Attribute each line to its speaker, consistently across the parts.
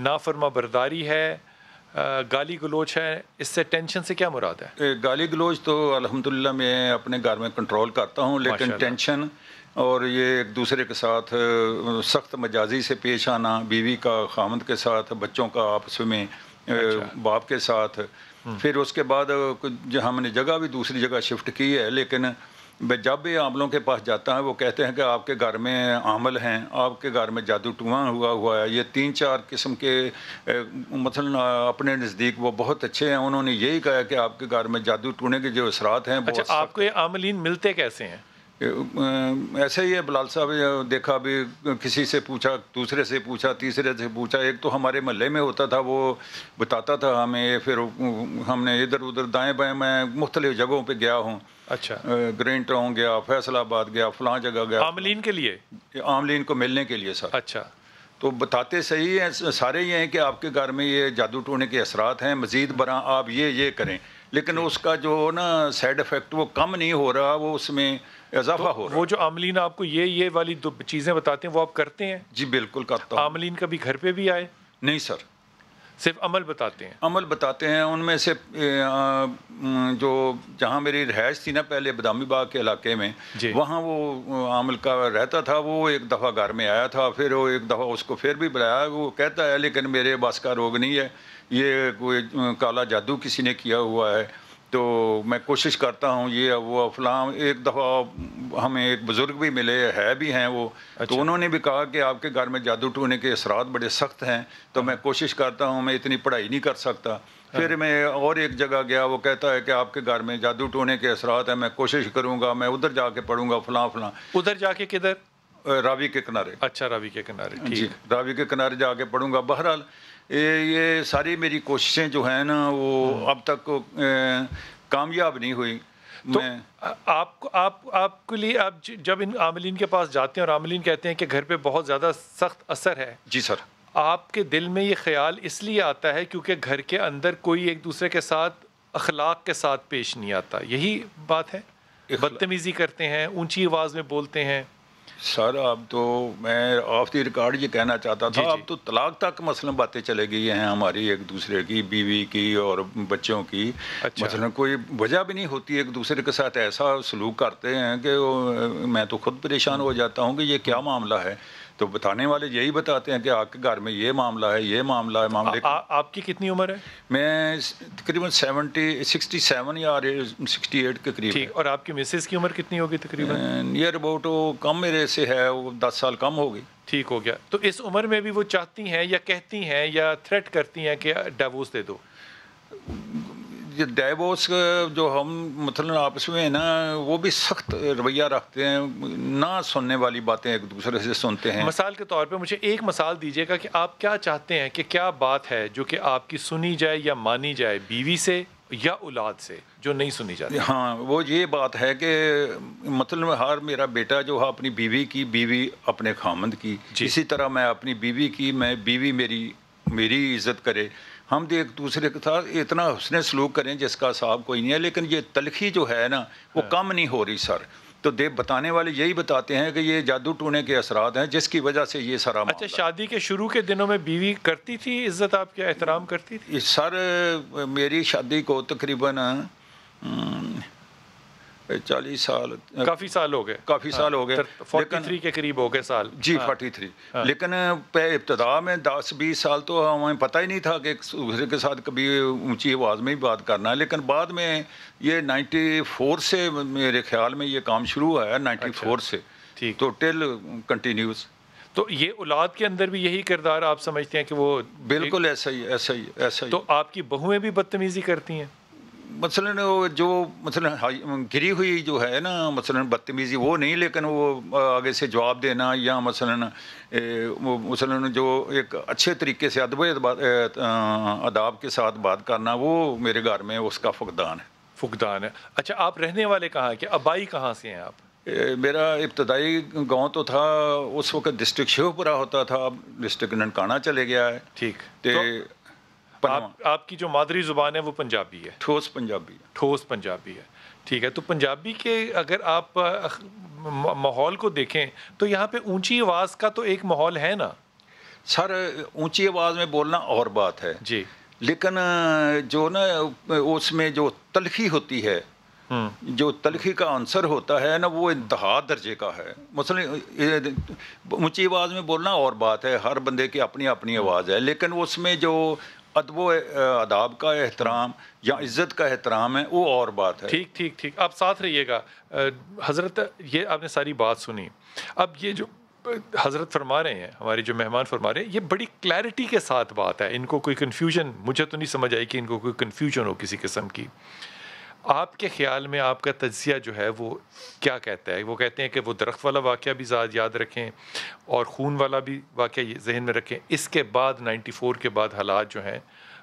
Speaker 1: نافرما برداری ہے, گالی گلوچ ہے, اس سے ٹینشن سے کیا مراد ہے؟
Speaker 2: گالی گلوچ تو الحمدللہ میں اپنے گھر میں کنٹرول کرتا ہوں, لیکن ٹینشن اور یہ ایک دوسرے کے ساتھ سخت مجازی سے پیش آنا, بیوی کا خامند کے ساتھ, بچوں کا آپس میں باپ کے ساتھ. پھر اس کے بعد ہم نے جگہ بھی دوسری جگہ شفٹ کی ہے, لیکن جب بھی عاملوں کے پاس جاتا ہے وہ کہتے ہیں کہ آپ کے گھر میں عامل ہیں, آپ کے گھر میں جادو ٹواں ہوا ہے. یہ 3-4 قسم کے مثلا اپنے نزدیک وہ بہت اچھے ہیں, انہوں نے یہی کہا کہ آپ کے گھر میں جادو ٹونے کے جو اثرات ہیں.
Speaker 1: اچھا, آپ کو یہ عاملین ملتے کیسے ہیں؟
Speaker 2: ایسے ہی ہے بلال صاحب, دیکھا بھی, کسی سے پوچھا, دوسرے سے پوچھا, تیسرے سے پوچھا. ایک تو ہمارے محلے میں ہوتا تھا, وہ بتاتا تھا ہمیں, پھر ہم نے ادھر ادھر دائیں بائیں, میں مختلف جگہوں پہ گیا ہوں.
Speaker 1: اچھا,
Speaker 2: گرین ٹاؤن گیا, فیصل آباد گیا, فلاں جگہ گیا.
Speaker 1: عاملین کے لیے,
Speaker 2: عاملین کو ملنے کے لیے سر.
Speaker 1: اچھا,
Speaker 2: تو بتاتے صحیح ہیں سارے یہ ہیں کہ آپ کے گھر میں یہ جادو ٹونے کے اثرات ہیں, مزید برآں آپ یہ کریں, لیکن اس کا جو نا سائڈ افیکٹ وہ کم نہیں ہو رہا, وہ اس میں اضافہ ہو رہا.
Speaker 1: وہ جو عاملین آپ کو یہ والی دو چیزیں بتاتے ہیں وہ آپ کرتے ہیں؟
Speaker 2: جی بالکل کرتا ہوں.
Speaker 1: عاملین کبھی گھر پہ بھی آئے؟
Speaker 2: نہیں سر,
Speaker 1: صرف عمل بتاتے ہیں.
Speaker 2: عمل بتاتے ہیں. ان میں سے جو جہاں میری رہائش تھی نا پہلے بادامی باغ کے علاقے میں, وہاں وہ عامل کا رہتا تھا, وہ ایک دفعہ گھر میں آیا تھا, پھر وہ ایک دفعہ اس کو پھر بھی بلایا. وہ کہتا ہے لیکن میرے بس کا روگ نہیں ہے, یہ کوئی کالا جادو کسی نے کیا ہوا ہے. تو میں کوشش کرتا ہوں یہ وہ فلاں. ایک دفعہ ہمیں ایک بزرگ بھی ملے بھی ہیں وہ, تو انہوں نے بھی کہا کہ آپ کے گھر میں جادو ٹونے کے اثرات بڑے سخت ہیں. تو میں کوشش کرتا ہوں, میں اتنی پڑھائی نہیں کر سکتا. پھر میں اور ایک جگہ گیا, وہ کہتا ہے کہ آپ کے گھر میں جادو ٹونے کے اثرات ہیں, میں کوشش کروں گا, میں ادھر جا کے پڑھوں گا فلاں.
Speaker 1: ادھر جا کے کدھر؟
Speaker 2: راوی کے کنارے.
Speaker 1: اچھا, راوی کے کنارے.
Speaker 2: جی, راوی کے کنارے جا کے پڑھوں گا. بہرحال یہ ساری میری کوششیں جو ہیں نا وہ اب تک کامیاب نہیں ہوئی.
Speaker 1: تو آپ کے لیے آپ جب ان عاملین کے پاس جاتے ہیں اور عاملین کہتے ہیں کہ گھر پہ بہت زیادہ سخت اثر ہے,
Speaker 2: جی سر,
Speaker 1: آپ کے دل میں یہ خیال اس لیے آتا ہے کیونکہ گھر کے اندر کوئی ایک دوسرے کے ساتھ اخلاق کے ساتھ پیش نہیں آتا, یہی بات ہے؟ بدتمیزی کرتے ہیں, اونچی آواز میں بولتے ہیں.
Speaker 2: سر اب تو میں آف دی ریکارڈ یہ کہنا چاہتا تھا, اب تو طلاق تک مثلا باتیں چلے گئی ہیں ہماری, ایک دوسرے کی, بیوی کی اور بچوں کی. مثلا کوئی وجہ بھی نہیں ہوتی, ایک دوسرے کے ساتھ ایسا سلوک کرتے ہیں کہ میں تو خود پریشان ہو جاتا ہوں کہ یہ کیا معاملہ ہے. تو بتانے والے یہی بتاتے ہیں کہ آپ کے گھر میں یہ معاملہ ہے, یہ معاملہ ہے. معاملے
Speaker 1: آپ کی کتنی عمر ہے؟
Speaker 2: میں تقریباً 67 یا 68 کے قریب.
Speaker 1: ٹھیک, اور آپ کی مسز کی عمر کتنی ہوگی تقریباً؟
Speaker 2: نیئر اباؤٹ کم میرے سے ہے, وہ 10 سال کم ہوگی.
Speaker 1: ٹھیک ہو گیا. تو اس عمر میں بھی وہ چاہتی ہیں یا کہتی ہیں یا تھریٹ کرتی ہیں کہ ڈیورس دے دو؟
Speaker 2: ڈائیورس جو ہم مثلاً آپس میں نا وہ بھی سخت رویہ رکھتے ہیں, نہ سننے والی باتیں ایک دوسرے سے سنتے ہیں.
Speaker 1: مثال کے طور پہ مجھے ایک مثال دیجیے گا کہ آپ کیا چاہتے ہیں, کہ کیا بات ہے جو کہ آپ کی سنی جائے یا مانی جائے, بیوی سے یا اولاد سے, جو نہیں سنی جاتی؟
Speaker 2: ہاں, وہ یہ بات ہے کہ مطلب ہر میرا بیٹا جو ہے اپنی بیوی کی, بیوی اپنے خامند کی, اسی طرح میں اپنی بیوی کی, میں بیوی میری عزت کرے. ہم ایک دوسرے کے ساتھ اتنا حسن سلوک کریں جس کا حساب کوئی نہیں ہے. لیکن یہ تلخی جو ہے نا وہ کم نہیں ہو رہی سر. تو بتانے والے یہی بتاتے ہیں کہ یہ جادو ٹونے کے اثرات ہیں جس کی وجہ سے یہ سارا معاملہ.
Speaker 1: اچھا, شادی کے شروع کے دنوں میں بیوی کرتی تھی عزت, آپ کے احترام کرتی تھی؟
Speaker 2: سر میری شادی کو تقریباً 40 سال,
Speaker 1: کافی سال ہو گئے. 43 کے قریب ہو گئے سال.
Speaker 2: جی 43. لیکن ابتدا میں 10-20 سال تو ہمیں پتہ ہی نہیں تھا کہ ایک دوسرے کے ساتھ کبھی اونچی آواز میں ہی بات کرنا ہے. لیکن بعد میں یہ 94 سے میرے خیال میں یہ کام شروع ہوا ہے, 94 سے. تو ٹل کنٹینیوز.
Speaker 1: تو یہ اولاد کے اندر بھی یہی کردار آپ سمجھتے ہیں کہ وہ
Speaker 2: بالکل ایسا ہی.
Speaker 1: تو آپ کی بہویں بھی بدتمیزی کرتی ہیں؟
Speaker 2: مثلاً جو مثلاً گری ہوئی جو ہے نا مثلاً بدتمیزی وہ نہیں, لیکن وہ آگے سے جواب دینا یا مثلاً جو ایک اچھے طریقے سے اداب کے ساتھ بات کرنا, وہ میرے گھر میں اس کا فقدان ہے.
Speaker 1: اچھا, آپ رہنے والے کہاں کہ ابائی کہاں سے ہیں آپ؟
Speaker 2: میرا ابتدائی گاؤں تو تھا اس وقت ڈسٹرکٹ شیوپورہ ہوتا تھا, اب ڈسٹرکٹ ننکانہ چلے گیا ہے.
Speaker 1: ٹھیک. آپ کی جو مادری زبان ہے وہ پنجابی ہے؟
Speaker 2: ٹھوس پنجابی ہے.
Speaker 1: ٹھیک ہے. تو پنجابی کے اگر آپ ماحول کو دیکھیں تو یہاں پہ اونچی آواز کا تو ایک ماحول ہے نا؟
Speaker 2: سر اونچی آواز میں بولنا اور بات ہے
Speaker 1: جی،
Speaker 2: لیکن جو نا اس میں جو تلخی ہوتی ہے، جو تلخی کا عنصر ہوتا ہے نا، وہ انتہا درجے کا ہے. مثلا اونچی آواز میں بولنا اور بات ہے، ہر بندے کی اپنی اپنی آواز ہے، لیکن اس میں جو ادب و آداب کا احترام یا عزت کا احترام ہے وہ اور بات ہے.
Speaker 1: ٹھیک آپ ساتھ رہیے گا. حضرت یہ آپ نے ساری بات سنی. اب یہ جو حضرت فرما رہے ہیں، ہمارے جو مہمان فرما رہے ہیں، یہ بڑی کلیئرٹی کے ساتھ بات ہے. ان کو کوئی کنفیوژن، مجھے تو نہیں سمجھ آئی کہ ان کو کوئی کنفیوژن ہو کسی قسم کی. آپ کے خیال میں آپ کا تجزیہ جو ہے وہ کیا کہتا ہے؟ وہ کہتے ہیں کہ وہ درخت والا واقعہ بھی یاد رکھیں اور خون والا بھی واقعہ ذہن میں رکھیں. اس کے بعد 94 کے بعد حالات جو ہیں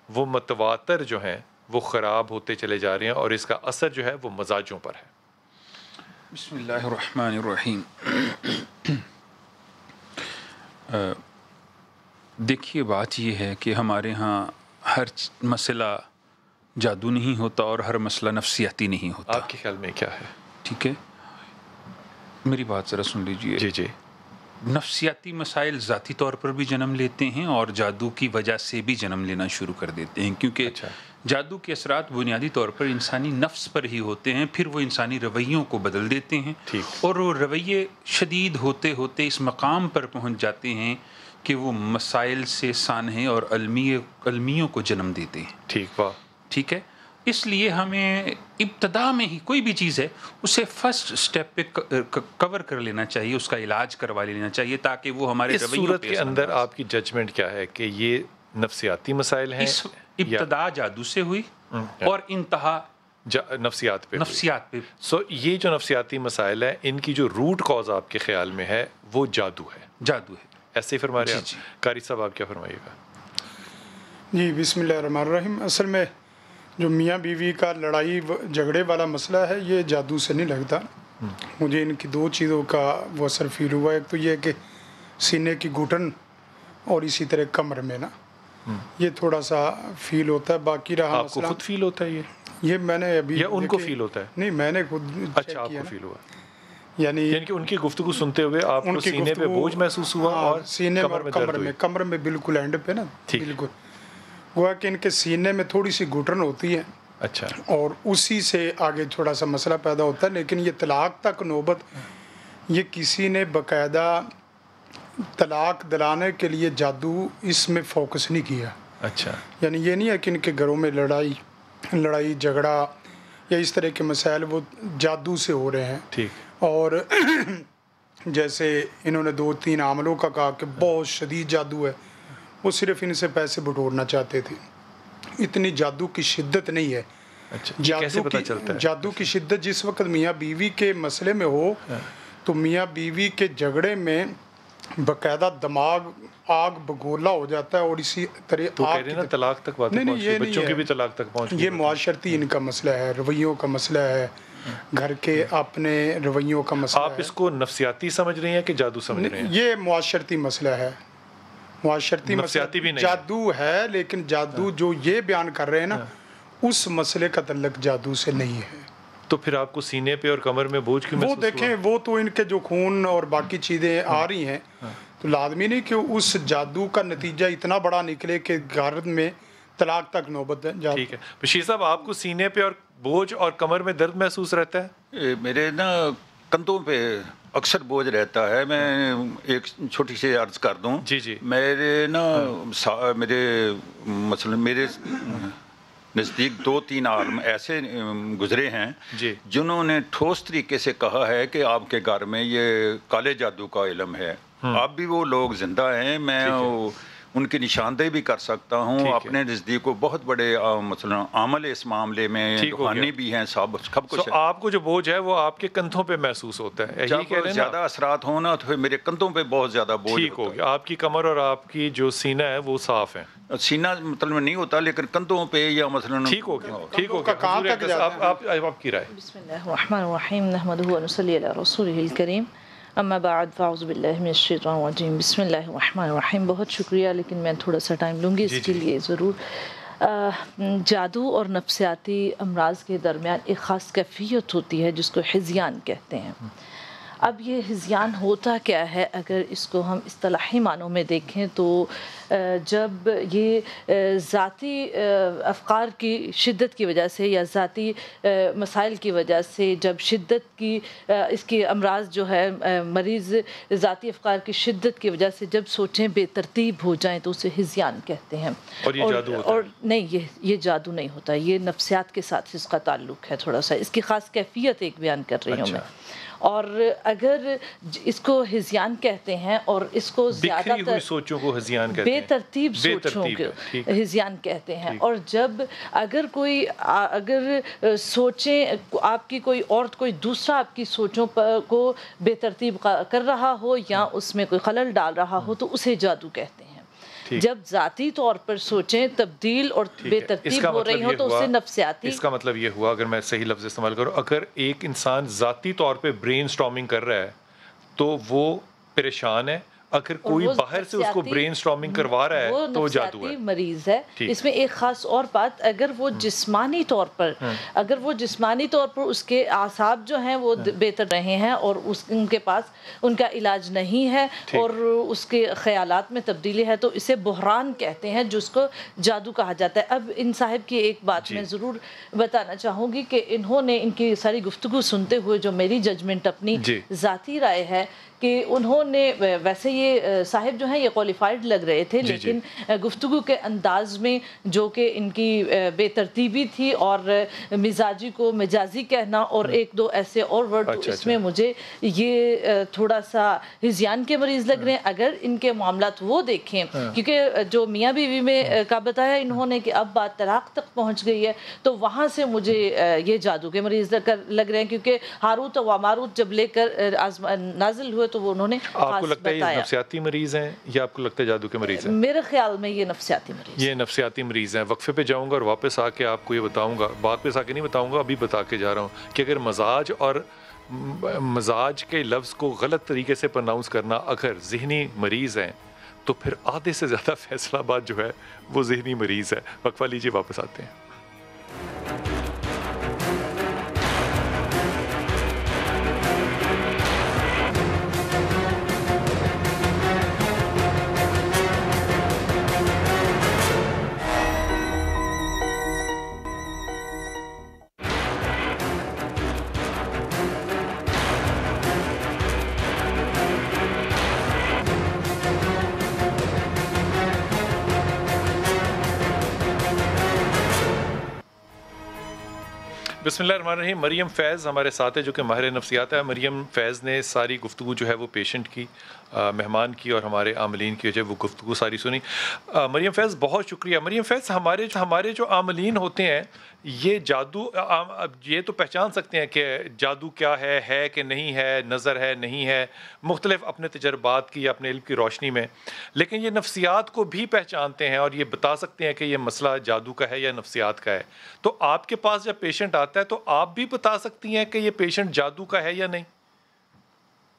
Speaker 1: وہ متواتر جو ہیں وہ خراب ہوتے چلے جا رہے ہیں، اور اس کا اثر جو ہے وہ مزاجوں پر ہے.
Speaker 3: بسم اللہ الرحمن الرحیم. دیکھیے بات یہ ہے کہ ہمارے ہاں ہر مسئلہ جادو نہیں ہوتا اور ہر مسئلہ نفسیاتی نہیں ہوتا.
Speaker 1: آپ کے خیال میں کیا ہے؟
Speaker 3: ٹھیک ہے، میری بات ذرا سن لیجئے.
Speaker 1: جی.
Speaker 3: نفسیاتی مسائل ذاتی طور پر بھی جنم لیتے ہیں اور جادو کی وجہ سے بھی جنم لینا شروع کر دیتے ہیں، کیونکہ جادو کے اثرات بنیادی طور پر انسانی نفس پر ہی ہوتے ہیں، پھر وہ انسانی رویوں کو بدل دیتے ہیں، اور وہ رویے شدید ہوتے ہوتے اس مقام پر پہنچ جاتے ہیں کہ وہ مسائل سے سانحے اور علمیوں کو جنم دیتے ہیں. ٹھیک ہے. اس لیے ہمیں ابتدا میں ہی کوئی بھی چیز ہے اسے فرسٹ سٹیپ پہ کور کر لینا چاہیے، اس کا علاج کروا لینا چاہیے تاکہ وہ ہمارے
Speaker 1: اس صورت کے اندر آپ کی ججمنٹ کیا ہے کہ یہ نفسیاتی مسائل ہیں؟
Speaker 3: ابتدا جادو سے ہوئی اور انتہا
Speaker 1: نفسیات پہ.
Speaker 3: سو
Speaker 1: یہ جو نفسیاتی مسائل ہیں ان کی جو روٹ کاز آپ کے خیال میں ہے وہ جادو ہے. ایسے ہی فرما رہے ہیں. قاری صاحب آپ کیا فرمائیے گا؟
Speaker 4: جی بسم اللہ الرحمن الرحیم. اصل میں جو میاں بیوی کا لڑائی جھگڑے والا مسئلہ ہے یہ جادو سے نہیں لگتا. مجھے ان کی دو چیزوں کا وہ اثر فیل ہوا. ایک تو یہ کہ سینے کی گھٹن اور اسی طرح کمر میں نا یہ تھوڑا سا فیل ہوتا ہے. باقی رہا
Speaker 1: آپ کو خود فیل ہوتا ہے
Speaker 4: یہ میں نے ابھی
Speaker 1: یا ان کو فیل ہوتا ہے؟
Speaker 4: نہیں میں نے خود.
Speaker 1: اچھا آپ کو فیل ہوا،
Speaker 4: یعنی
Speaker 1: کہ ان کی گفتگو سنتے ہوئے آپ کو سینے پہ بوجھ محسوس ہوا اور
Speaker 4: سینے میں کمر میں بالکل اینڈ پہ نا بالکل ہوا کہ ان کے سینے میں تھوڑی سی گھٹن ہوتی ہے.
Speaker 1: اچھا.
Speaker 4: اور اسی سے آگے تھوڑا سا مسئلہ پیدا ہوتا ہے. لیکن یہ طلاق تک نوبت یہ کسی نے باقاعدہ طلاق دلانے کے لیے جادو اس میں فوکس نہیں کیا.
Speaker 1: اچھا.
Speaker 4: یعنی یہ نہیں ہے کہ ان کے گھروں میں لڑائی جھگڑا یا اس طرح کے مسائل وہ جادو سے ہو رہے ہیں.
Speaker 1: ٹھیک.
Speaker 4: اور جیسے انہوں نے 2-3 عاملوں کا کہا کہ بہت شدید جادو ہے، وہ صرف ان سے پیسے بٹورنا چاہتے تھے. اتنی جادو کی شدت نہیں ہے.
Speaker 1: کیسے پتہ چلتا ہے؟
Speaker 4: جادو کی شدت جس وقت میاں بیوی کے مسئلے میں ہو تو میاں بیوی کے جھگڑے میں باقاعدہ دماغ آگ بگولا ہو جاتا ہے. اور اسی طرح
Speaker 1: طلاق تک باتیں پہنچ گئی، بچوں کی بھی طلاق تک پہنچ گئی.
Speaker 4: یہ معاشرتی ان کا مسئلہ ہے، رویوں کا مسئلہ ہے، گھر کے اپنے رویوں کا مسئلہ ہے.
Speaker 1: آپ اس کو نفسیاتی سمجھ رہے ہیں کہ جادو سمجھ رہے ہیں؟
Speaker 4: یہ معاشرتی مسئلہ ہے. معاشرتی
Speaker 1: نفسیاتی بھی نہیں.
Speaker 4: جادو ہے لیکن جادو جو یہ بیان کر رہے ہیں نا اس مسئلے کا تعلق جادو سے نہیں ہے.
Speaker 1: تو پھر آپ کو سینے پہ اور کمر میں بوجھ کیوں محسوس ہوا؟
Speaker 4: وہ دیکھیں وہ تو ان کے جو خون اور باقی چیزیں آ رہی ہیں تو لازمی نہیں کہ اس جادو کا نتیجہ اتنا بڑا نکلے کہ گھر میں طلاق تک نوبت ہے.
Speaker 1: ٹھیک ہے. بشیر صاحب آپ کو سینے پہ اور بوجھ اور کمر میں درد محسوس رہتا ہے؟
Speaker 2: میرے نا کندھوں پہ اکثر بوجھ رہتا ہے. میں ایک چھوٹی سی عرض کر دوں.
Speaker 1: جی.
Speaker 2: میرے مثلا میرے نزدیک 2-3 عالم ایسے گزرے ہیں جنہوں نے ٹھوس طریقے سے کہا ہے کہ آپ کے گھر میں یہ کالے جادو کا علم ہے. اب بھی وہ لوگ زندہ ہیں. میں ان کی نشاندہی بھی کر سکتا ہوں. اپنے نزدیک کو بہت بڑے مثلا عمل اس معاملے میں روحانی بھی ہیں سب کچھ.
Speaker 1: آپ کو جو بوجھ ہے وہ آپ کے کندھوں پہ محسوس ہوتا ہے.
Speaker 2: جب زیادہ اثرات ہونا تو میرے کندھوں پہ بہت زیادہ بوجھ.
Speaker 1: ٹھیک ہو گیا. آپ کی کمر اور آپ کی جو سینہ ہے وہ صاف ہے.
Speaker 2: سینہ مطلب نہیں ہوتا لیکن کندھوں پہ یا مثلا
Speaker 1: ٹھیک ہو گیا. آپ کی رائے.
Speaker 5: بسم اللہ الرحمن الرحیم نحمدہ و نصلی علی رسولہ الکریم اما بعد فاعوذ باللہ من الشیطان الرجیم بسم اللہ الرحمن الرحیم. بہت شکریہ لیکن میں تھوڑا سا ٹائم لوں گی اس کے لیے ضرور. جادو اور نفسیاتی امراض کے درمیان ایک خاص کیفیت ہوتی ہے جس کو حزیان کہتے ہیں. اب یہ ہذیان ہوتا کیا ہے؟ اگر اس کو ہم اصطلاحی معنوں میں دیکھیں تو جب یہ ذاتی افکار کی شدت کی وجہ سے یا ذاتی مسائل کی وجہ سے جب شدت کی اس کی امراض جو ہے مریض ذاتی افکار کی شدت کی وجہ سے جب سوچیں بے ترتیب ہو جائیں تو اسے ہذیان کہتے ہیں.
Speaker 1: اور یہ جادو ہوتا ہے؟
Speaker 5: اور نہیں، یہ جادو نہیں ہوتا، یہ نفسیات کے ساتھ اس کا تعلق ہے. تھوڑا سا اس کی خاص کیفیت ایک بیان کر رہی ہوں میں. اور اگر اس کو ہذیان کہتے ہیں اور اس کو زیادہ تر
Speaker 1: سوچوں کو ہذیان کہتے ہیں،
Speaker 5: بے ترتیب سوچوں کو ہذیان کہتے ہیں. اور جب اگر سوچیں آپ کی کوئی عورت کوئی دوسرا آپ کی سوچوں کو بے ترتیب کر رہا ہو یا اس میں کوئی خلل ڈال رہا ہو تو اسے جادو کہتے ہیں. جب ذاتی طور پر سوچیں تبدیل اور بے ترتیب ہو رہی ہو تو اسے نفسیاتی.
Speaker 1: اس کا مطلب یہ ہوا، اگر میں صحیح لفظ استعمال کروں، اگر ایک انسان ذاتی طور پہ برین سٹارمنگ کر رہا ہے تو وہ پریشان ہے، اگر کوئی باہر سے اس کو برین سٹارمنگ کروا رہا ہے تو جادو ہے،
Speaker 5: مریض ہے. اس میں ایک خاص اور بات، اگر وہ جسمانی طور پر اس کے اعصاب جو ہیں وہ بہتر رہے ہیں اور ان کے پاس ان کا علاج نہیں ہے اور اس کے خیالات میں تبدیلی ہے تو اسے بحران کہتے ہیں، جس کو جادو کہا جاتا ہے. اب ان صاحب کی ایک بات میں ضرور بتانا چاہوں گی کہ انہوں نے ان کی ساری گفتگو سنتے ہوئے جو میری ججمنٹ اپنی ذاتی رائے ہے کہ انہوں نے، ویسے یہ صاحب جو ہیں یہ کوالیفائڈ لگ رہے تھے لیکن گفتگو کے انداز میں جو کہ ان کی بے ترتیبی تھی اور مزاجی کو مجازی کہنا اور ایک دو ایسے اور ورڈ، اس میں مجھے یہ تھوڑا سا ہذیان کے مریض لگ رہے ہیں. اگر ان کے معاملات وہ دیکھیں، کیونکہ جو میاں بیوی میں کا بتایا انہوں نے کہ اب بات طلاق تک پہنچ گئی ہے تو وہاں سے مجھے یہ جادو کے مریض لگ رہے ہیں، کیونکہ ہاروت و ماروت جب لے کر نازل ہوئے تو وہ انہوں نے.
Speaker 1: آپ کو لگتا ہے یہ نفسیاتی مریض ہیں یا آپ کو لگتا ہے جادو کے مریض ہیں؟
Speaker 5: میرے خیال میں یہ نفسیاتی مریض،
Speaker 1: یہ نفسیاتی مریض ہیں. وقفے پہ جاؤں گا اور واپس آ کے آپ کو یہ بتاؤں گا، واپس آ کے نہیں بتاؤں گا، ابھی بتا کے جا رہا ہوں کہ اگر مزاج کے لفظ کو غلط طریقے سے پرناؤنس کرنا اگر ذہنی مریض ہیں تو پھر آدھے سے زیادہ فیصلہ آباد جو ہے وہ ذہنی مریض ہے. وقفہ لیجیے، واپس آتے ہیں. بسم اللہ الرحمن الرحیم. مریم فیض ہمارے ساتھ ہے جو کہ ماہر نفسیات ہے. مریم فیض نے ساری گفتگو جو ہے وہ پیشنٹ کی، مہمان کی اور ہمارے عاملین کی جو ہے وہ گفتگو ساری سنی. مریم فیض بہت شکریہ. مریم فیض، ہمارے جو عاملین ہوتے ہیں یہ جادو، یہ تو پہچان سکتے ہیں کہ جادو کیا ہے کہ نہیں ہے، نظر ہے نہیں ہے، مختلف اپنے تجربات کی یا اپنے علم کی روشنی میں، لیکن یہ نفسیات کو بھی پہچانتے ہیں اور یہ بتا سکتے ہیں کہ یہ مسئلہ جادو کا ہے یا نفسیات کا ہے. تو آپ کے پاس جب پیشنٹ آتا ہے تو آپ بھی بتا سکتی ہیں کہ یہ پیشنٹ جادو کا ہے یا نہیں؟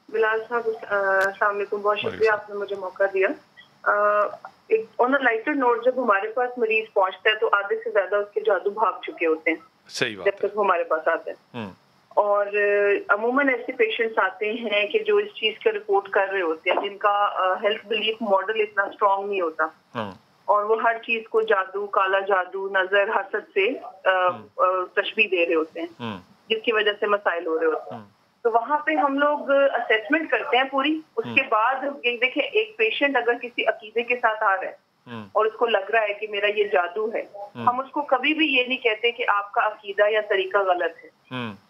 Speaker 6: بلال صاحب السلام علیکم، بہت شکریہ آپ نے مجھے موقع دیا. آن اے لائٹر نوٹ، جب ہمارے پاس مریض پہنچتا ہے تو آدھے سے زیادہ اس کے جادو بھاگ چکے ہوتے ہیں.
Speaker 1: صحیح بات.
Speaker 6: جب تک وہ ہمارے پاس آتے ہیں، اور عموماً ایسے پیشنٹس آتے ہیں کہ جو اس چیز کا رپورٹ کر رہے ہوتے ہیں، جن کا ہیلتھ بلیف ماڈل اتنا اسٹرانگ نہیں ہوتا اور وہ ہر چیز کو جادو، کالا جادو، نظر، حسد سے تشبیہ دے رہے ہوتے ہیں، جس کی وجہ سے مسائل ہو رہے ہوتے ہیں. تو وہاں پہ ہم لوگ اسیسمنٹ کرتے ہیں پوری. اس کے بعد دیکھیں، ایک پیشنٹ اگر کسی عقیدے کے ساتھ آ رہا ہے اور اس کو لگ رہا ہے کہ میرا یہ جادو ہے، ہم اس کو کبھی بھی یہ نہیں کہتے کہ آپ کا عقیدہ یا طریقہ غلط ہے.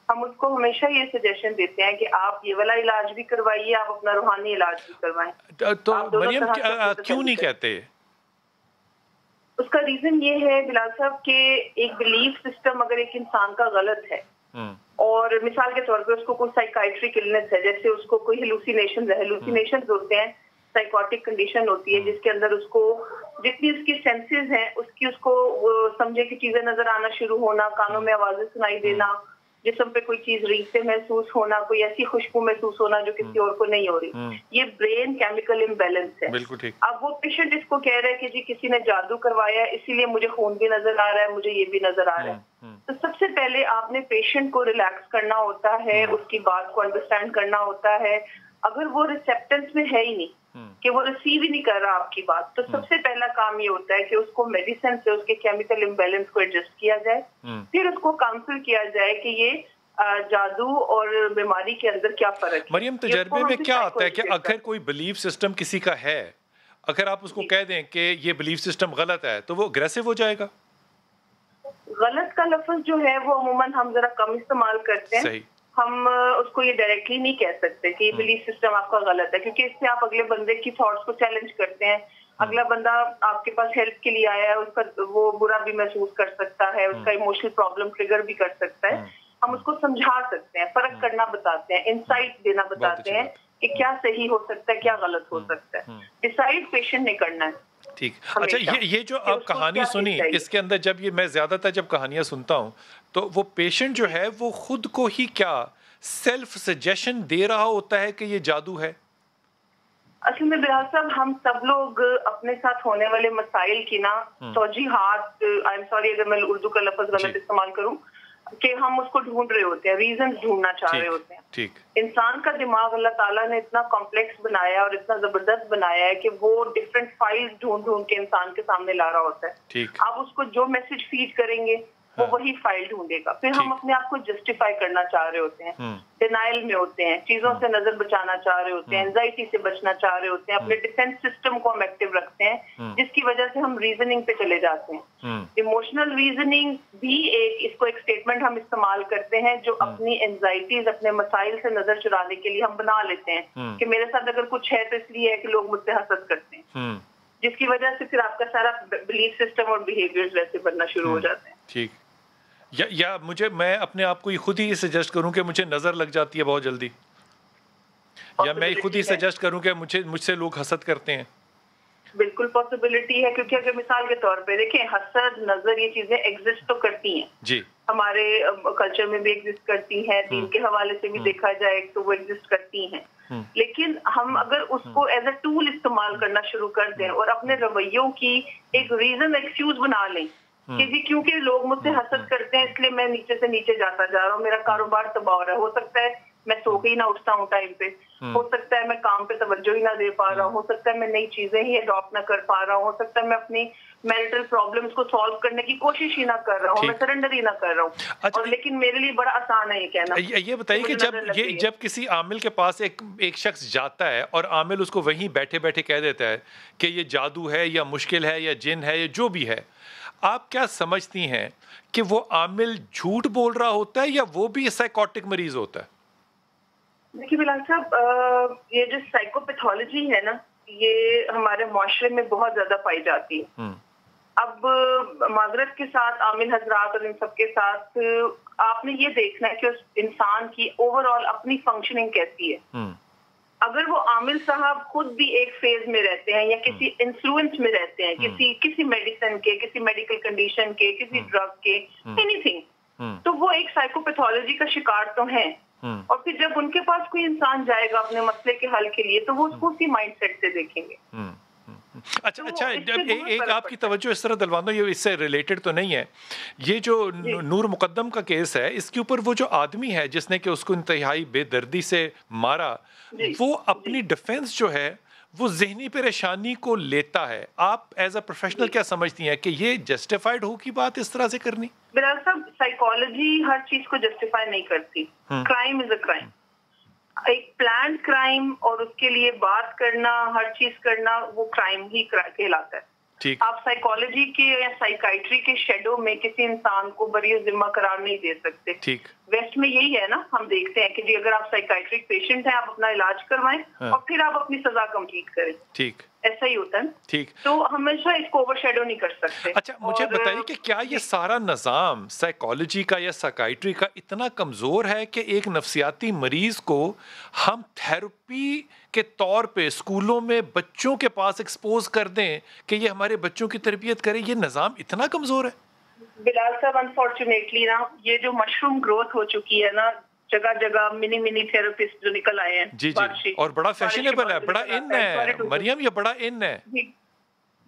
Speaker 6: ہم اس کو ہمیشہ یہ سجیشن دیتے ہیں کہ آپ یہ والا علاج بھی کروائیے، آپ اپنا روحانی علاج بھی کروائیں.
Speaker 1: تو مریم کیوں نہیں کہتے؟
Speaker 6: اس کا ریزن یہ ہے بلال صاحب کہ ایک بلیف سسٹم اگر ایک انسان کا غلط ہے، اور مثال کے طور پہ اس کو کوئی سائیکائٹرک النس ہے، جیسے اس کو کوئی ہیلوسینیشنز ہوتے ہیں، سائیکوٹک کنڈیشن ہوتی ہے جس کے اندر اس کو جتنی اس کی سینسز ہیں اس کو سمجھے کی چیزیں نظر آنا شروع ہونا، کانوں میں آوازیں سنائی دینا، جسم پہ کوئی چیز رینگتے محسوس ہونا، کوئی ایسی خوشبو محسوس ہونا جو کسی اور کو نہیں ہو رہی، یہ برین کیمیکل امبیلنس ہے. اب وہ پیشنٹ اس کو کہہ رہا ہے کہ جی کسی نے جادو کروایا ہے اسی لیے مجھے خون بھی نظر آ رہا ہے، مجھے یہ بھی نظر آ رہا ہے. تو سب سے پہلے آپ نے پیشنٹ کو ریلیکس کرنا ہوتا ہے, اس کی بات کو انڈرسٹینڈ کرنا ہوتا ہے. اگر وہ ریسیپٹنس میں ہے ہی نہیں کہ وہ ریسیو ہی نہیں کر رہا آپ کی بات, تو سب سے پہلا کام یہ ہوتا ہے کہ اس کو میڈیسن سے اس کے کیمیکل امبیلنس کو ایڈجسٹ کیا جائے, پھر اس کو کاؤنسل کیا جائے کہ یہ جادو اور بیماری کے اندر کیا فرق ہے.
Speaker 1: مریم, تجربے میں کیا آتا ہے کہ اگر کوئی بلیف سسٹم کسی کا ہے, اگر آپ اس کو کہہ دیں کہ یہ بلیف سسٹم غلط ہے, تو وہ اگریسو ہو جائے گا؟
Speaker 6: غلط کا لفظ جو ہے وہ عموماً ہم ذرا کم استعمال کرتے ہیں.
Speaker 1: صحیح.
Speaker 6: ہم اس کو یہ ڈائریکٹلی نہیں کہہ سکتے کہ یہ بلیف سسٹم آپ کا غلط ہے, کیونکہ اس سے آپ اگلے بندے کی تھاٹس کو چیلنج کرتے ہیں. اگلا بندہ آپ کے پاس ہیلپ کے لیے آیا ہے, اس کا وہ برا بھی محسوس کر سکتا ہے, اس کا ایموشنل پرابلم ٹریگر بھی کر سکتا ہے. ہم اس کو سمجھا سکتے ہیں, فرق کرنا بتاتے ہیں, انسائٹ دینا بتاتے ہیں کہ کیا صحیح ہو سکتا ہے, کیا غلط ہو سکتا ہے. ڈیسائیڈ پیشنٹ نے کرنا ہے.
Speaker 1: ٹھیک. اچھا, یہ جو آپ کہانی سنی, اس کے اندر جب یہ میں زیادہ تر جب کہانیاں سنتا ہوں تو وہ پیشنٹ جو ہے وہ خود کو ہی کیا سیلف سجیشن دے رہا ہوتا ہے کہ یہ جادو ہے؟
Speaker 6: اصل میں بلال صاحب, ہم سب لوگ اپنے ساتھ ہونے والے مسائل کی نا توجیحات, آئی ایم سوری اگر میں اردو کا لفظ غلط استعمال کروں, کہ ہم اس کو ڈھونڈ رہے ہوتے ہیں, ریزنز ڈھونڈنا چاہ رہے ہوتے ہیں.
Speaker 1: ٹھیک.
Speaker 6: انسان کا دماغ اللہ تعالیٰ نے اتنا کمپلیکس بنایا اور اتنا زبردست بنایا ہے کہ وہ ڈفرینٹ فائلز ڈھونڈ ڈھونڈ کے انسان کے سامنے لا رہا ہوتا ہے.
Speaker 1: ٹھیک.
Speaker 6: آپ اس کو جو میسج فیڈ کریں گے وہ وہی فائل ڈھونڈے گا. پھر ہم اپنے آپ کو جسٹیفائی کرنا چاہ رہے ہوتے ہیں, ڈینائل میں ہوتے ہیں, چیزوں سے نظر بچانا چاہ رہے ہوتے ہیں, اینزائٹی سے بچنا چاہ رہے ہوتے ہیں, اپنے ڈیفینس سسٹم کو ہم ایکٹیو رکھتے ہیں, جس کی وجہ سے ہم ریزننگ پہ چلے جاتے ہیں. ایموشنل ریزننگ بھی اس کو ایک اسٹیٹمنٹ ہم استعمال کرتے ہیں جو اپنی اینزائٹیز, اپنے مسائل سے نظر چرانے کے لیے ہم بنا لیتے ہیں کہ میرے ساتھ اگر کچھ ہے تو اس لیے ہے کہ لوگ مجھ سے حسد کرتے ہیں, جس کی وجہ سے پھر آپ کا سارا بلیف سسٹم اور بیہیویئرز ویسے بننا شروع ہو جاتے ہیں.
Speaker 1: ٹھیک. یا میں اپنے آپ کو خود ہی سجیسٹ کروں کہ مجھے نظر لگ جاتی ہے بہت جلدی, یا میں خود ہی سجیسٹ کروں کہ مجھ سے لوگ حسد کرتے ہیں.
Speaker 6: بالکل پاسبلٹی ہے, کیونکہ اگر مثال کے طور پہ دیکھیں, حسد, نظر, یہ چیزیں ایگزسٹ تو کرتی ہیں.
Speaker 1: جی.
Speaker 6: ہمارے کلچر میں بھی ایگزسٹ کرتی ہیں, دین کے حوالے سے بھی دیکھا جائے تو وہ ایگزسٹ کرتی ہیں. لیکن ہم اگر اس کو ایز اے ٹول استعمال کرنا شروع کر دیں اور اپنے رویوں کی ایک ریزن, ایکسکیوز بنا لیں کہ جی کیونکہ لوگ مجھ سے حسد کرتے ہیں اس لیے میں نیچے سے نیچے جاتا جا رہا ہوں, میرا کاروبار تباہ ہو رہا ہے, ہو سکتا ہے میں سو کے ہی نہ اٹھتا ہوں ٹائم پہ, ہو سکتا ہے میں کام پہ توجہ ہی نہ دے پا رہا ہوں, ہو سکتا ہے میں نئی چیزیں ہی اڈاپٹ نہ کر پا رہا ہوں, ہو سکتا ہے میں اپنی میریٹل پرابلمس کو سالو کرنے کی کوشش ہی نہ کر رہا ہوں, میں سرنڈر ہی نہ کر رہا ہوں. اور لیکن میرے لیے بڑا آسان ہے یہ کہنا.
Speaker 1: یہ بتائیے کہ جب کسی عامل کے پاس ایک شخص جاتا ہے اور عامل اس کو وہیں بیٹھے بیٹھے کہہ دیتا ہے کہ یہ جادو ہے یا مشکل ہے یا جن ہے یا جو بھی ہے, آپ کیا سمجھتی ہیں کہ وہ عامل جھوٹ بول رہا ہوتا ہے یا وہ بھی سائیکوٹک مریض ہوتا ہے؟
Speaker 6: دیکھیے بلال صاحب, یہ جو سائیکوپیتھولوجی ہے نا, یہ ہمارے معاشرے میں بہت زیادہ پائی جاتی ہے. اب معذرت کے ساتھ عامل حضرات اور ان سب کے ساتھ آپ نے یہ دیکھنا ہے کہ اس انسان کی اوور آل اپنی فنکشننگ کیسی ہے. اگر وہ عامل صاحب خود بھی ایک فیز میں رہتے ہیں یا کسی انفلوئنس میں رہتے ہیں, کسی میڈیسن کے, کسی میڈیکل کنڈیشن کے, کسی ڈرگ کے, اینی تھنگ, تو وہ ایک سائیکوپیتھولوجی کا شکار تو ہیں. اور پھر جب ان کے پاس کوئی انسان جائے گا اپنے مسئلے کے حل کے لیے تو وہ اس کو اسی مائنڈ سیٹ سے دیکھیں گے.
Speaker 1: اچھا, ایک آپ کی توجہ اس طرح دلوانا, یہ اس سے ریلیٹڈ تو نہیں ہے, یہ جو نور مقدم کا کیس ہے, اس کے اوپر وہ جو آدمی ہے جس نے کہ اس کو انتہائی بے دردی سے مارا, وہ اپنی ڈیفینس جو ہے وہ ذہنی پریشانی کو لیتا ہے. آپ ایز اے پروفیشنل کیا سمجھتی ہیں کہ یہ جسٹیفائڈ ہوگی بات اس طرح سے کرنی؟
Speaker 6: بلال صاحب, سائیکالوجی ہر چیز کو جسٹیفائی نہیں کرتی. کرائم از اے کرائم, ایک پلانڈ کرائم, اور اس کے لیے بات کرنا, ہر چیز کرنا, وہ کرائم ہی کہلاتا ہے. آپ سائیکالوجی کے یا سائیکائٹری کے شیڈو میں کسی انسان کو بری ذمہ قرار نہیں دے سکتے. ویسٹ میں یہی ہے نا, ہم دیکھتے ہیں کہ جی اگر آپ سائیکائٹرک پیشنٹ ہیں آپ اپنا علاج کروائیں اور پھر آپ اپنی سزا کمپلیٹ کریں. ٹھیک, ایسا ہی ہوتا ہے. ٹھیک, تو ہمیشہ اس کو اوور شیڈو نہیں کر سکتے.
Speaker 1: اچھا, مجھے بتائیے کہ کیا یہ سارا نظام سائیکالوجی کا یا سائیکائٹری کا اتنا کمزور ہے کہ ایک نفسیاتی مریض کو ہم تھراپی کے طور پہ اسکولوں میں بچوں کے پاس ایکسپوز کر دیں کہ یہ ہمارے بچوں کی تربیت کرے؟ یہ نظام اتنا کمزور ہے؟
Speaker 6: بلال صاحب, انفارچونیٹلی نا, یہ جو مشروم گروتھ ہو چکی ہے نا, جگہ جگہ منی تھراپسٹ جو نکل آئے ہیں.
Speaker 1: جی جی, اور بڑا فیشنیبل ہے, بڑا ان ہے مریم, یہ بڑا ان ہے.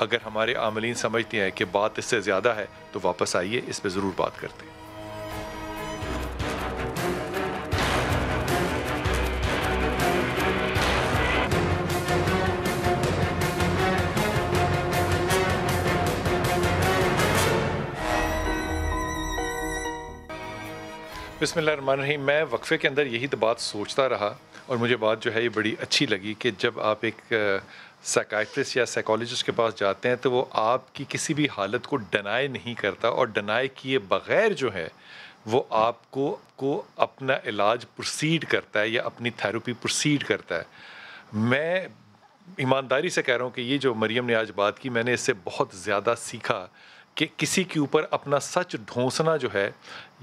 Speaker 1: اگر ہمارے عاملین سمجھتے ہیں کہ بات اس سے زیادہ ہے تو واپس آئیے، اس پہ ضرور بات کرتے ہیں۔ بسم اللہ الرحمن الرحیم۔ میں وقفے کے اندر یہی تو بات سوچتا رہا اور مجھے بات جو ہے یہ بڑی اچھی لگی کہ جب آپ ایک سائیکائٹرسٹ یا سائیکالوجسٹ کے پاس جاتے ہیں تو وہ آپ کی کسی بھی حالت کو ڈینائی نہیں کرتا، اور ڈینائی کیے بغیر جو ہے وہ آپ کو اپنا علاج پروسیڈ کرتا ہے یا اپنی تھیراپی پروسیڈ کرتا ہے۔ میں ایمانداری سے کہہ رہا ہوں کہ یہ جو مریم نے آج بات کی، میں نے اس سے بہت زیادہ سیکھا کہ کسی کے اوپر اپنا سچ ڈھونسنا جو ہے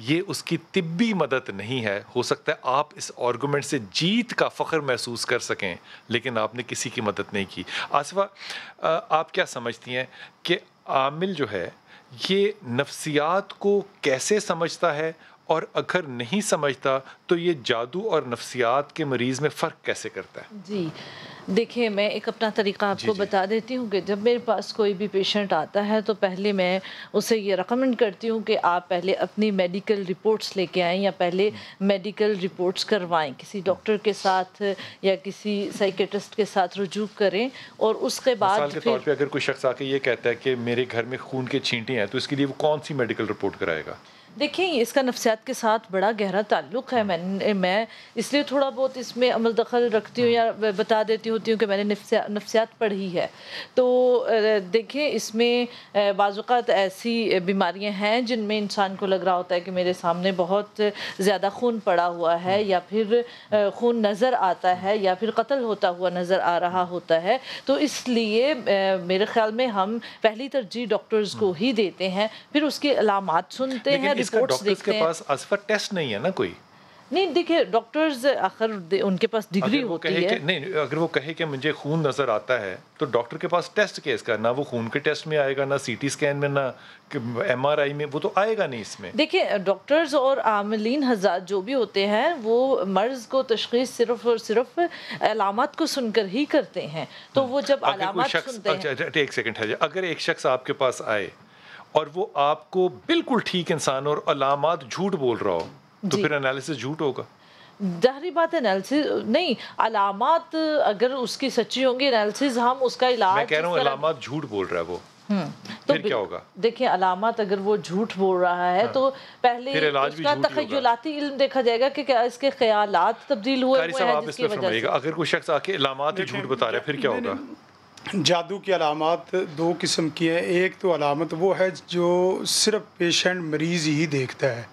Speaker 1: یہ اس کی طبی مدد نہیں ہے۔ ہو سکتا ہے آپ اس آرگومنٹ سے جیت کا فخر محسوس کر سکیں، لیکن آپ نے کسی کی مدد نہیں کی۔ آصفہ، آپ کیا سمجھتی ہیں کہ عامل جو ہے یہ نفسیات کو کیسے سمجھتا ہے، اور اگر نہیں سمجھتا تو یہ جادو اور نفسیات کے مریض میں فرق کیسے کرتا ہے؟
Speaker 5: جی دیکھیں، میں ایک اپنا طریقہ آپ کو بتا دیتی ہوں کہ جب میرے پاس کوئی بھی پیشنٹ آتا ہے تو پہلے میں اسے یہ ریکمنڈ کرتی ہوں کہ آپ پہلے اپنی میڈیکل رپورٹس لے کے آئیں، یا پہلے میڈیکل رپورٹس کروائیں، کسی ڈاکٹر کے ساتھ یا کسی سائیکیٹرسٹ کے ساتھ رجوع کریں، اور اس کے بعد
Speaker 1: مثال کے طور پہ اگر کوئی شخص آ کے یہ کہتا ہے کہ میرے گھر میں خون کے چھینٹے ہیں تو اس کے لیے وہ کون سی میڈیکل رپورٹ کرائے گا؟
Speaker 5: دیکھیں، اس کا نفسیات کے ساتھ بڑا گہرا تعلق ہے۔ میں اس لیے تھوڑا بہت اس میں عمل دخل رکھتی ہوں یا بتا دیتی ہوتی ہوں کہ میں نے نفسیات پڑھی ہے۔ تو دیکھیں، اس میں بعض اوقات ایسی بیماریاں ہیں جن میں انسان کو لگ رہا ہوتا ہے کہ میرے سامنے بہت زیادہ خون پڑا ہوا ہے، یا پھر خون نظر آتا ہے، یا پھر قتل ہوتا ہوا نظر آ رہا ہوتا ہے۔ تو اس لیے میرے خیال میں ہم پہلی ترجیح ڈاکٹرز کو ہی دیتے ہیں، پھر اس کی علامات سنتے ہیں،
Speaker 1: ڈاکٹرز کے پاس اصفر ٹیسٹ نہیں ہے نا کوئی؟
Speaker 5: نہیں، دیکھیں ڈاکٹرز آخر ان کے پاس ڈگری ہوتی ہے۔
Speaker 1: نہیں، اگر وہ کہے کہ مجھے خون نظر آتا ہے تو ڈاکٹر کے پاس ٹیسٹ کیس کا، نہ وہ خون کے ٹیسٹ میں آئے گا، نہ سی ٹی اسکین میں، نہ ایم آر آئی میں، وہ تو آئے گا نہیں اس میں۔
Speaker 5: دیکھیں، ڈاکٹرز اور عاملین حضرات جو بھی ہوتے ہیں وہ مرض کو تشخیص صرف اور صرف علامات کو سن کر ہی کرتے ہیں۔ تو وہ جب علامات سنتے ہیں،
Speaker 1: ایک سیکنڈ ہے، اگر ایک شخص آپ کے پاس آئے اور وہ آپ کو بالکل ٹھیک انسان اور علامات جھوٹ بول رہا ہو تو پھر انالیسس جھوٹ ہوگا؟
Speaker 5: ظاہری بات ہے، انالیسس نہیں، علامات اگر اس کی سچی ہوں گی، انالیسس ہم اس کا علاج،
Speaker 1: میں کہہ رہا ہوں علامات جھوٹ بول رہا ہے وہ، پھر کیا ہوگا؟
Speaker 5: دیکھیں، علامات اگر وہ جھوٹ بول رہا ہے تو پہلے اس کا تخیلاتی علم دیکھا جائے گا کہ کیا اس کے خیالات تبدیل ہوئے ہیں جس کی وجہ سے۔
Speaker 1: اگر کوئی شخص آ کے علامات ہی جھوٹ بتا رہا ہے پھر کیا ہوگا؟
Speaker 4: جادو کی علامات دو قسم کی ہیں۔ ایک تو علامت وہ ہے جو صرف پیشنٹ مریض ہی دیکھتا ہے،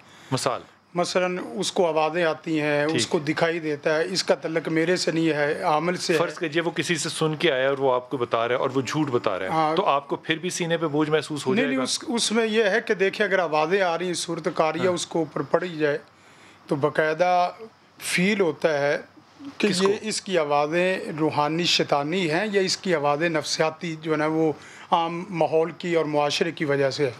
Speaker 4: مثلاً اس کو آوازیں آتی ہیں، اس کو دکھائی دیتا ہے، اس کا تعلق میرے سے نہیں ہے، عامل سے ہے۔
Speaker 1: فرض کیجئے وہ کسی سے سن کے آیا اور وہ آپ کو بتا رہا ہے اور وہ جھوٹ بتا رہا ہے، تو آپ کو پھر بھی سینے پہ بوجھ محسوس ہو جائے گا؟
Speaker 4: نہیں، اس میں یہ ہے کہ دیکھیں، اگر آوازیں آ رہی ہیں، صورت کاریہ اس کو اوپر پڑی جائے تو باقاعدہ فیل ہوتا ہے کہ یہ اس کی آوازیں روحانی شیطانی ہیں یا اس کی آوازیں نفسیاتی جو ہے نا وہ عام ماحول کی اور معاشرے کی وجہ سے ہے۔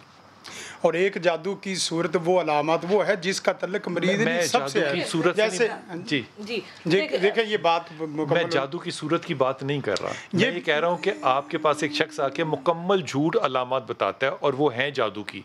Speaker 4: اور ایک جادو کی صورت وہ علامات وہ ہے جس کا تعلق مریض سب سے ہے، جیسے دیکھیں یہ بات
Speaker 1: میں جادو کی صورت کی بات نہیں کر رہا، میں یہ کہہ رہا ہوں کہ آپ کے پاس ایک شخص آ کے مکمل جھوٹ علامات بتاتا ہے اور وہ ہیں جادو کی،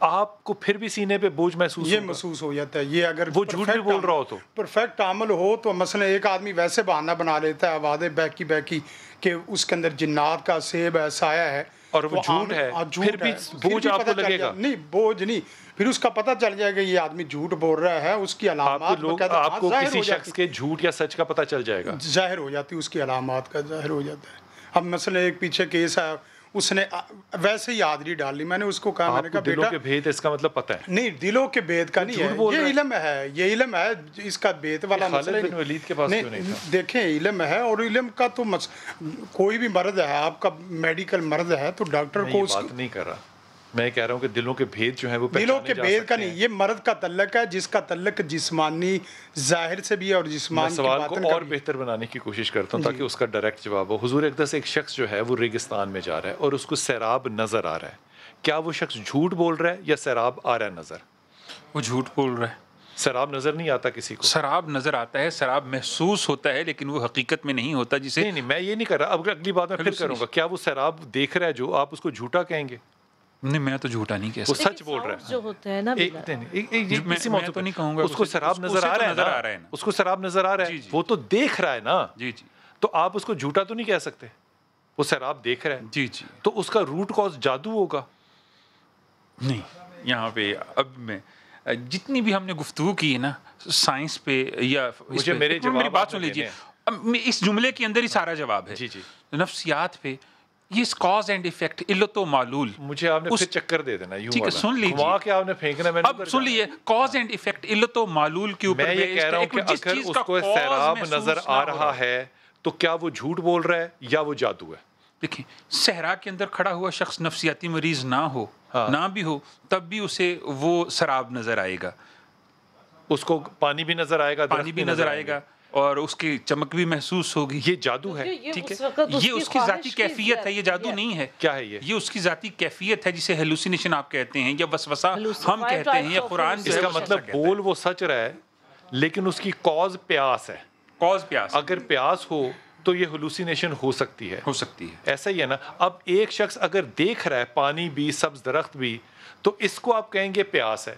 Speaker 1: آپ کو پھر بھی سینے پہ بوجھ محسوس
Speaker 4: ہو جاتا ہے۔ یہ اگر
Speaker 1: وہ جھوٹ بھی بول رہا ہو تو
Speaker 4: پرفیکٹ عمل ہو تو مثلا ایک آدمی ویسے بہانہ بنا لیتا ہے آوازیں بہکی کہ اس کے اندر جنات کا سیب ہے، سایہ ہے،
Speaker 1: اور وہ جھوٹ ہے، پھر بھی بوجھ آپ کو لگے گا؟
Speaker 4: نہیں، بوجھ نہیں، پھر اس کا پتہ چل جائے گا یہ آدمی جھوٹ بول رہا ہے، اس کی علامات
Speaker 1: آپ کو کسی شخص کے جھوٹ یا سچ کا پتہ چل جائے گا،
Speaker 4: ظاہر ہو جاتی، اس کی علامات کا ظاہر ہو جاتا ہے۔ اب مثلا ایک پیچھے کیس ہے، اس نے ویسے ہی حاضری ڈال لی، میں نے اس کو کہا، میں نے کہا بیٹا
Speaker 1: دلوں کے بھید اس کا مطلب پتہ ہے؟
Speaker 4: نہیں، دلوں کے بھید کا نہیں ہے، یہ علم ہے، یہ علم ہے، اس کا بھید والا مسئلہ
Speaker 1: خالد بن ولید کے پاس کیوں نہیں تھا؟
Speaker 4: دیکھیں، علم ہے، اور علم کا تو کوئی بھی مرض ہے، آپ کا میڈیکل مرض ہے تو ڈاکٹر کو
Speaker 1: بات نہیں کر رہا، میں کہہ رہا ہوں کہ دلوں کے بھید جو ہیں وہ
Speaker 4: دلوں کے بھید کا نہیں، یہ مرض کا تعلق ہے جس کا تعلق جسمانی ظاہر سے بھی ہے اور جسمانی
Speaker 1: سوال کو اور بہتر بنانے کی کوشش کرتا ہوں تاکہ اس کا ڈائریکٹ جواب ہو۔ حضور اقدس ایک شخص جو ہے وہ ریگستان میں جا رہا ہے اور اس کو سیراب نظر آ رہا ہے، کیا وہ شخص جھوٹ بول رہا ہے یا سیراب آ رہا ہے نظر؟
Speaker 3: وہ جھوٹ بول رہا ہے۔
Speaker 1: سراب نظر نہیں آتا کسی کو؟
Speaker 3: سراب نظر آتا ہے، سراب محسوس ہوتا ہے، لیکن وہ حقیقت میں نہیں ہوتا. جسے
Speaker 1: نہیں میں یہ نہیں کر رہا. اب اگلی بات میں پھر کروں گا. کیا وہ سراب دیکھ رہا ہے جو آپ اس کو جھوٹا کہیں گے؟
Speaker 3: نہیں، میں تو جھوٹا نہیں کہہ
Speaker 1: وہ
Speaker 3: سکتا.
Speaker 1: سچ بول رہا ہے
Speaker 5: جو ہوتا ہے نا،
Speaker 3: میں تو نہیں کہوں گا.
Speaker 1: اس کو سراب نظر آ رہا ہے نا، اس کو سراب نظر آ رہا ہے، وہ تو دیکھ رہا ہے نا.
Speaker 3: جی جی.
Speaker 1: تو آپ اس کو جھوٹا تو نہیں کہہ سکتے. وہ سراب دیکھ رہا ہے.
Speaker 3: جی جی.
Speaker 1: تو اس کا روٹ کاز جادو ہوگا؟
Speaker 3: نہیں، یہاں پہ اب میں جتنی بھی ہم نے گفتگو کی ہے نا سائنس پہ یا
Speaker 1: مجھے میری
Speaker 3: بات سن لیجیے، اس جملے کے اندر ہی سارا جواب ہے.
Speaker 1: جی جی.
Speaker 3: نفسیات پہ یہ کاز اینڈ ایفیکٹ، علت و معلول.
Speaker 1: مجھے آپ نے پھر چکر دے دینا یوں.
Speaker 3: ٹھیک ہے، سن لیجیے.
Speaker 1: گھما کے آپ نے پھینکنا. میں
Speaker 3: اب سن لیجیے، کاز اینڈ ایفیکٹ، علت و معلول کے اوپر
Speaker 1: میں یہ کہہ رہا ہوں کہ اگر اس کو سیراب نظر آ رہا ہے تو کیا وہ جھوٹ بول رہا ہے یا وہ جادو ہے؟
Speaker 3: دیکھیں، صحرا کے اندر کھڑا ہوا شخص نفسیاتی مریض نہ ہو، نہ بھی ہو، تب بھی اسے وہ سراب نظر آئے گا.
Speaker 1: اس کو پانی بھی نظر آئے گا،
Speaker 3: پانی بھی نظر آئے گا، اور اس کی چمک بھی محسوس ہوگی.
Speaker 1: یہ جادو ہے.
Speaker 3: ٹھیک ہے، یہ اس کی ذاتی کیفیت ہے، یہ جادو نہیں ہے.
Speaker 1: کیا ہے یہ
Speaker 3: اس کی ذاتی کیفیت ہے، جسے ہیلوسینیشن آپ کہتے ہیں یا وسوسہ ہم کہتے ہیں، یا قرآن.
Speaker 1: اس کا مطلب بول وہ سچ رہا ہے لیکن اس کی کاز پیاس ہے.
Speaker 3: کاز پیاس.
Speaker 1: اگر پیاس ہو تو یہ ہلوسینیشن ہو سکتی ہے. ایسا ہی ہے نا. اب ایک شخص اگر دیکھ رہا ہے پانی بھی، سبز درخت بھی، تو اس کو آپ کہیں گے پیاس ہے.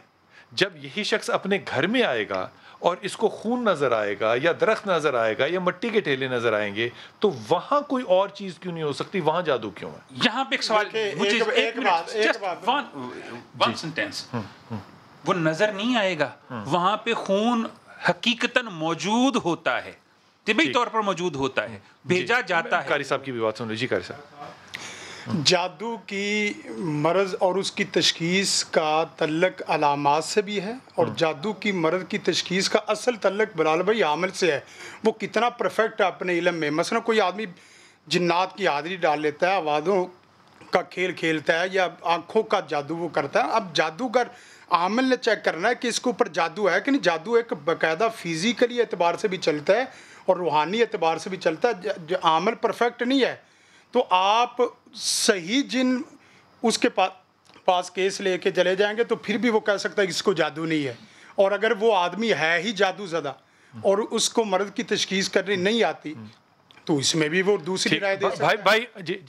Speaker 1: جب یہی شخص اپنے گھر میں آئے گا اور اس کو خون نظر آئے گا یا درخت نظر آئے گا یا مٹی کے ٹھیلے نظر آئیں گے، تو وہاں کوئی اور چیز کیوں نہیں ہو سکتی؟ وہاں جادو کیوں ہے؟
Speaker 3: یہاں پہ ایک سوال، وہ نظر نہیں آئے گا، وہاں پہ خون حقیقتاً موجود ہوتا ہے، طبی طور پر موجود ہوتا ہے، بھیجا جاتا ہے.
Speaker 1: قاری صاحب کی بھی بات سن لیجیے. قاری صاحب،
Speaker 4: جادو کی مرض اور اس کی تشخیص کا تعلق علامات سے بھی ہے، اور جادو کی مرض کی تشخیص کا اصل تعلق بلال بھائی عامل سے ہے. وہ کتنا پرفیکٹ ہے اپنے علم میں. مثلا کوئی آدمی جنات کی حاضری ڈال لیتا ہے، آوازوں کا کھیل کھیلتا ہے یا آنکھوں کا جادو وہ کرتا ہے. اب جادوگر عامل نے چیک کرنا ہے کہ اس کے اوپر جادو ہے کہ نہیں. جادو ایک باقاعدہ فزیکلی اعتبار سے بھی چلتا ہے اور روحانی اعتبار سے بھی چلتا ہے. عامل پرفیکٹ نہیں ہے تو آپ صحیح جن اس کے پاس کیس لے کے چلے جائیں گے تو پھر بھی وہ کہہ سکتا ہے کہ اس کو جادو نہیں ہے. اور اگر وہ آدمی ہے ہی جادو زدہ اور اس کو مرض کی تشخیص کرنی نہیں آتی تو اس میں بھی وہ دوسری رائے دے سکتا ہے.
Speaker 1: بھائی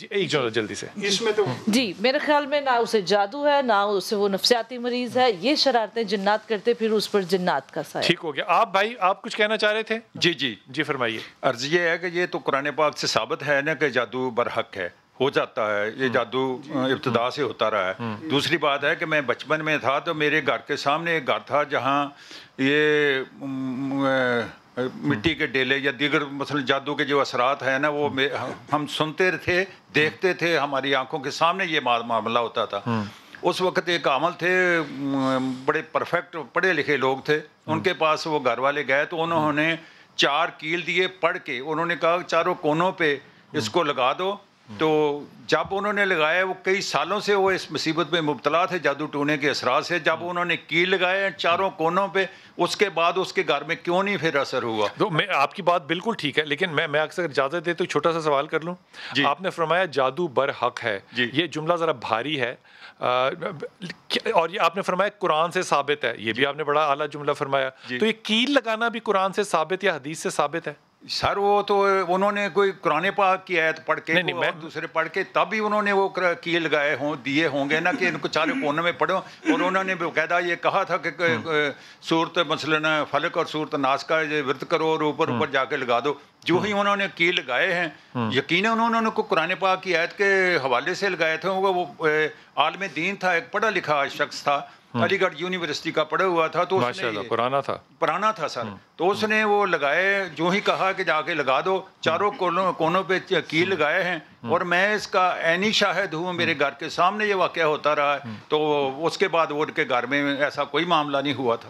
Speaker 1: ایک جلدی سے
Speaker 4: اس میں تو
Speaker 5: جی میرے خیال میں نہ اسے جادو ہے، نہ اسے وہ نفسیاتی مریض ہے. یہ شرارتیں جنات کرتے، پھر اس پر جنات کا سایہ.
Speaker 1: ٹھیک ہو گیا. آپ بھائی آپ کچھ کہنا چاہ رہے تھے؟
Speaker 2: جی
Speaker 1: فرمائیے.
Speaker 2: عرض یہ ہے کہ یہ تو قرآن پاک سے ثابت ہے نا کہ جادو برحق ہے، ہو جاتا ہے. یہ جادو ابتدا سے ہوتا رہا ہے. دوسری بات ہے کہ میں بچپن میں تھا تو میرے گھر کے سامنے ایک گھر تھا جہاں یہ مٹی کے ڈیلے یا دیگر مثلا جادو کے جو اثرات ہیں نا وہ ہم سنتے تھے، دیکھتے تھے، ہماری آنکھوں کے سامنے یہ معاملہ ہوتا تھا. اس وقت ایک عامل تھے، بڑے پرفیکٹ پڑھے لکھے لوگ تھے. ان کے پاس وہ گھر والے گئے تو انہوں نے 4 کیل دیے پڑھ کے. انہوں نے کہا چاروں کونوں پہ اس کو لگا دو. تو جب انہوں نے لگایا، وہ کئی سالوں سے وہ اس مصیبت میں مبتلا تھے جادو ٹونے کے اثرات سے. جب انہوں نے کیل لگائے 4 کونوں پہ، اس کے بعد اس کے گھر میں کیوں نہیں پھر اثر ہوا؟
Speaker 1: تو میں آپ کی بات بالکل ٹھیک ہے، لیکن میں اکثر اجازت دے تو چھوٹا سا سوال کر لوں. آپ نے فرمایا جادو برحق ہے. یہ جملہ ذرا بھاری ہے، اور یہ آپ نے فرمایا قرآن سے ثابت ہے. یہ بھی آپ نے بڑا اعلیٰ جملہ فرمایا. تو یہ کیل لگانا بھی قرآن سے ثابت یا حدیث سے ثابت ہے؟
Speaker 2: سر وہ تو انہوں نے کوئی قرآن پاک کی آیت پڑھ کے اور دوسرے پڑھ کے تب ہی انہوں نے وہ کیے لگائے دیے ہوں گے نا کہ ان کو 4 کونوں میں پڑھو. اور انہوں نے باقاعدہ یہ کہا تھا کہ صورت مثلاً فلق اور صورت ناس کا ورد کرو اور اوپر جا کے لگا دو. جو ہی انہوں نے کی لگائے ہیں، یقیناً انہوں نے کوئی قرآن پاک کی آیت کے حوالے سے لگائے تھے. وہ عالم دین تھا، ایک پڑھا لکھا شخص تھا، علی گڑھ یونیورسٹی کا پڑھا ہوا تھا. تو پرانا تھا سر. تو اس نے وہ لگائے، جو ہی کہا کہ جا کے لگا دو. 4 کونوں پہ کیل لگائے ہیں اور میں اس کا عینی شاہد ہوں. میرے گھر کے سامنے یہ واقعہ ہوتا رہا ہے. تو اس کے بعد وہ کے گھر میں ایسا کوئی معاملہ نہیں ہوا تھا.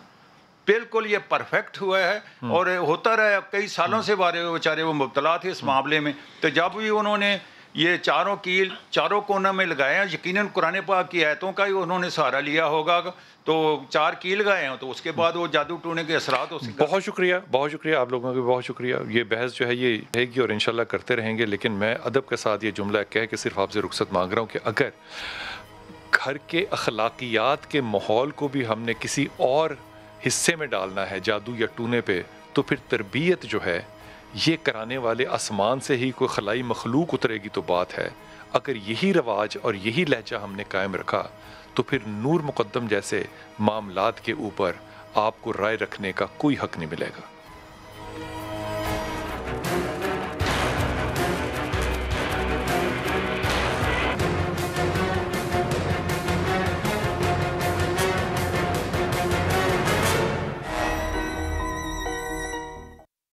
Speaker 2: بالکل یہ پرفیکٹ ہوا ہے اور ہوتا رہا. کئی سالوں سے بیچارے وہ مبتلا تھے اس معاملے میں. تو جب بھی انہوں نے یہ 4 کیل 4 کونوں میں لگائے ہیں، یقیناً قرآن پاک کی آیتوں کا ہی انہوں نے سہارا لیا ہوگا. تو 4 کیل لگائے ہیں تو اس کے بعد وہ جادو ٹونے کے اثرات ہو سکتے.
Speaker 1: بہت شکریہ آپ لوگوں کا، بہت شکریہ. یہ بحث جو ہے یہ رہے گی اور انشاءاللہ کرتے رہیں گے. لیکن میں ادب کے ساتھ یہ جملہ کہہ کے صرف آپ سے رخصت مانگ رہا ہوں کہ اگر گھر کے اخلاقیات کے ماحول کو بھی ہم نے کسی اور حصے میں ڈالنا ہے جادو یا ٹونے پہ، تو پھر تربیت جو ہے یہ کرانے والے آسمان سے ہی کوئی خلائی مخلوق اترے گی تو بات ہے۔ اگر یہی رواج اور یہی لہجہ ہم نے قائم رکھا تو پھر نور مقدم جیسے معاملات کے اوپر آپ کو رائے رکھنے کا کوئی حق نہیں ملے گا۔